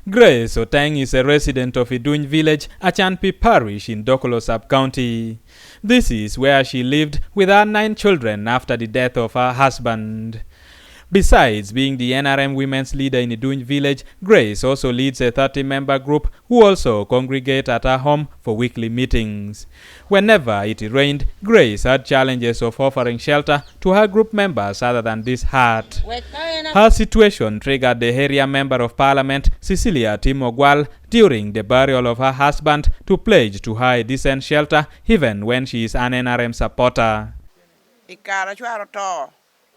Grace Oteng is a resident of Iduny Village, Acan parish in Dokolo Sub County. This is where she lived with her 9 children after the death of her husband. Besides being the NRM women's leader in Iduny Village, Grace also leads a 30-member group who also congregate at her home for weekly meetings. Whenever it rained, Grace had challenges of offering shelter to her group members other than this hut. Her situation triggered the area member of parliament, Cecilia Ogwal, during the burial of her husband to pledge to her a decent shelter even when she is an NRM supporter.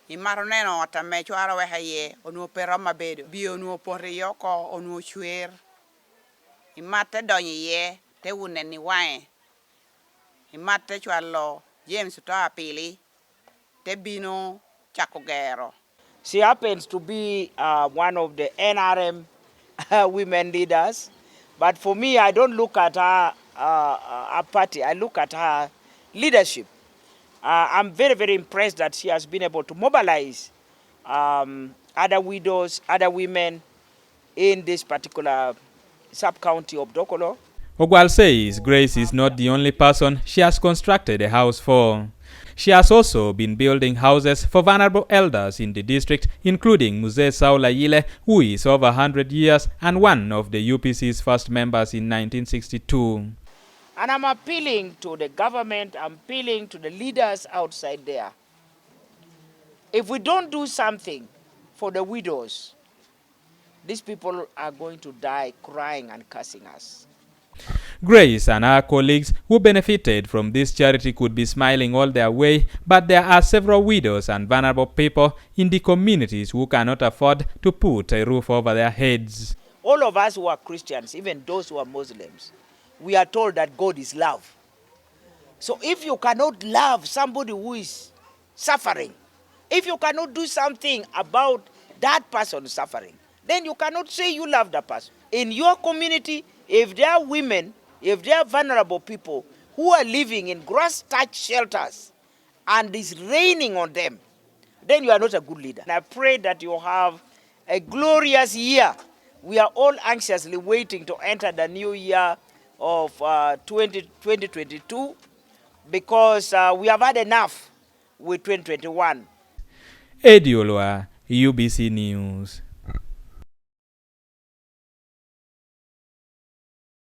Imaroneno atame chwaro wehaye onu pero mabedo bi onu pore yoko onu chwer imate donyi ye te uneni wae imate chwalo James to apili te bino chakogero. She happens to be one of the NRM women leaders, but for me I don't look at her party, I look at her leadership. I'm very, very impressed that she has been able to mobilize other widows, other women in this particular sub-county of Dokolo. Ogwal says Grace is not the only person she has constructed a house for. She has also been building houses for vulnerable elders in the district, including Mzee Saula Yile, who is over 100 years and one of the UPC's first members in 1962. And I'm appealing to the government, I'm appealing to the leaders outside there. If we don't do something for the widows, these people are going to die crying and cursing us. Grace and her colleagues who benefited from this charity could be smiling all their way, but there are several widows and vulnerable people in the communities who cannot afford to put a roof over their heads. All of us who are Christians, even those who are Muslims, we are told that God is love. So if you cannot love somebody who is suffering, if you cannot do something about that person suffering, then you cannot say you love that person. In your community, if there are women, if there are vulnerable people who are living in grass-thatched shelters and it's raining on them, then you are not a good leader. And I pray that you have a glorious year. We are all anxiously waiting to enter the new year of 2022 because we have had enough with 2021. Ediolwa, UBC News.